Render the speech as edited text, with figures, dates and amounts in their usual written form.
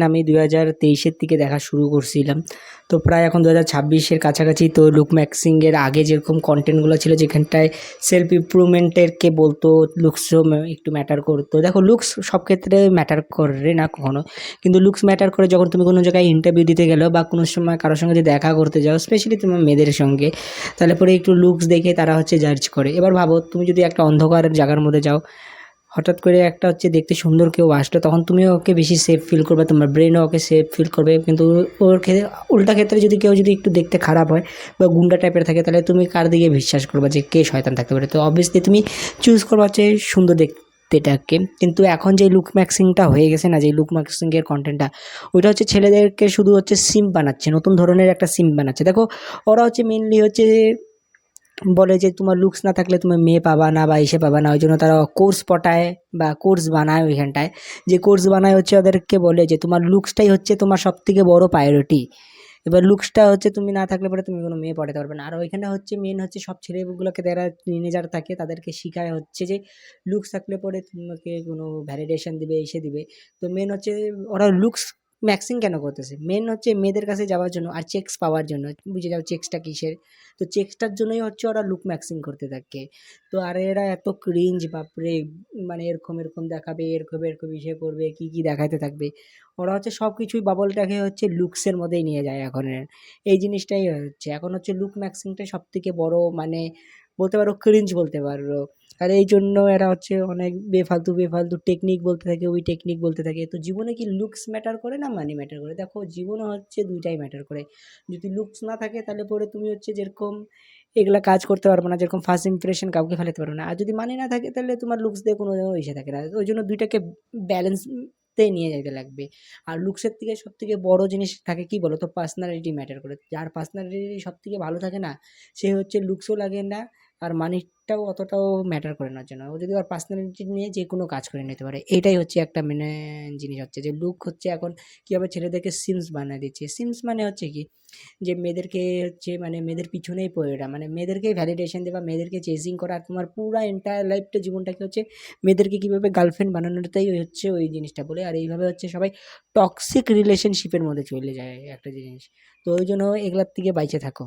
আমি 2023-এর দিকে দেখা শুরু করছিলাম। তো প্রায় এখন 2026-এর কাছাকাছি। তো লুক ম্যাক্সিংয়ের আগে যেরকম কন্টেন্টগুলো ছিল যেখানটায় সেলফ ইমপ্রুভমেন্টেরকে বলতো, লুকসও একটু ম্যাটার করতো। দেখো লুকস সব ক্ষেত্রে ম্যাটার করে না কখনো, কিন্তু লুকস ম্যাটার করে যখন তুমি কোনো জায়গায় ইন্টারভিউ দিতে গেলো বা কোনো সময় কারোর সঙ্গে যদি দেখা করতে যাও, স্পেশালি তোমার মেয়েদের সঙ্গে, তাহলে পরে একটু লুকস দেখে তারা জাজ করে। এবার ভাবো তুমি যদি একটা অন্ধকার জায়গার মধ্যে যাও, হঠাৎ করে একটা দেখতে সুন্দর কেউ আসলো, তখন তুমিও ওকে বেশি সেফ ফিল করবে, তোমার ব্রেনও ওকে সেফ ফিল করবে। কিন্তু ওর উল্টা ক্ষেত্রে যদি কেউ একটু দেখতে খারাপ হয় বা গুন্ডা টাইপের থাকে, তাহলে তুমি কার দিকে বিশ্বাস করবে যে কে শয়তান থাকতে পারে? তো অবভিয়াসলি তুমি চুজ করবা সুন্দর দেখতেটাকে। কিন্তু এখন যে লুক ম্যাক্সিংটা হয়ে গেছে না, যে লুক ম্যাক্সিংয়ের কন্টেন্টটা, ওইটা ছেলেদেরকে শুধু সিম বানাচ্ছে, নতুন ধরনের একটা সিম বানাচ্ছে। দেখো ওরা মেনলি বলে যে তোমার লুকস না থাকলে তুমি মেয়ে পাবা না বা এসে পাবা না। ওই জন্য তারা কোর্স পটায় বা কোর্স বানায়। ওইখানটায় যে কোর্স বানায় ওদেরকে বলে যে তোমার লুকসটাই তোমার সব থেকে বড় প্রায়োরিটি। এবার লুকসটা তুমি না থাকলে পরে তুমি কোনো মেয়ে পটাতে পারবে না। আর ওইখানে মেন সব ছেলেগুলোকে যারা টিনেজার থাকে তাদেরকে শিখায় যে লুকস থাকলে পরে তোমাকে কোনো ভ্যালিডেশন দিবে, এসে দিবে। তো মেন ওরা লুকস ম্যাক্সিং কেন করতেছে? মেন মেয়েদের কাছে যাওয়ার জন্য আর চেকস পাওয়ার জন্য। বুঝে যাও চেকসটা কিসের। তো চেকসটার জন্যই ওরা লুক ম্যাক্সিং করতে থাকে। তো আর এরা এত ক্রিঞ্জ, বাপরে! মানে এরকম দেখাবে, এরকম ইসে করবে, কি দেখাইতে থাকবে। ওরা সব কিছুই বাবলটাকে লুকসের মধ্যেই নিয়ে যায় এখনের। এই জিনিসটাই এখন লুক ম্যাক্সিংটা সবথেকে বড়, মানে বলতে পারো ক্রিঞ্জ বলতে পারো। আর এই জন্য এরা অনেক বেফালতু টেকনিক বলতে থাকে, ওই টেকনিক বলতে থাকে। তো জীবনে কি লুকস ম্যাটার করে না মানি ম্যাটার করে? দেখো জীবনে দুইটাই ম্যাটার করে। যদি লুকস না থাকে তাহলে পরে তুমি যেরকম এগুলা কাজ করতে পারবে না, যেরকম ফার্স্ট ইমপ্রেশন কাউকে ফেলাতে পারবে না। আর যদি মানি না থাকে তাহলে তোমার লুকস দিয়ে কোনো ইসে থাকে না। ওই জন্য দুইটাকে ব্যালেন্স তে নিয়ে যাইতে লাগবে। আর লুকসের থেকে সবথেকে বড় জিনিস থাকে কি বলো তো? পার্সোনালিটি ম্যাটার করে। যার পার্সোনালিটি সবথেকে ভালো থাকে না, সে লুকসও লাগে না আর মানিটাও অতটাও ম্যাটার করে না ওর জন্য। ও যদি ওর পার্সোনালিটি নিয়ে যেকোনো কাজ করে নিতে পারে। এটাই একটা মেনে জিনিস যে লুক এখন কীভাবে ছেলেদেরকে সিমস বানায় দিচ্ছে। সিমস মানে কি? যে মেয়েদেরকে মানে মেয়েদের পিছনেই পড়ে ওঠা, মানে মেয়েদেরকেই ভ্যালিডেশন দেওয়া, মেয়েদেরকে চেজিং করা। আর তোমার পুরা এন্টায়ার লাইফটা, জীবনটাকে মেয়েদেরকে কীভাবে গার্লফ্রেন্ড বানানোটাই ওই জিনিসটা বলে। আর এইভাবে সবাই টক্সিক রিলেশনশিপের মধ্যে চলে যায় একটা জিনিস। তো ওই জন্য এগুলার থেকে বাইচে থাকো।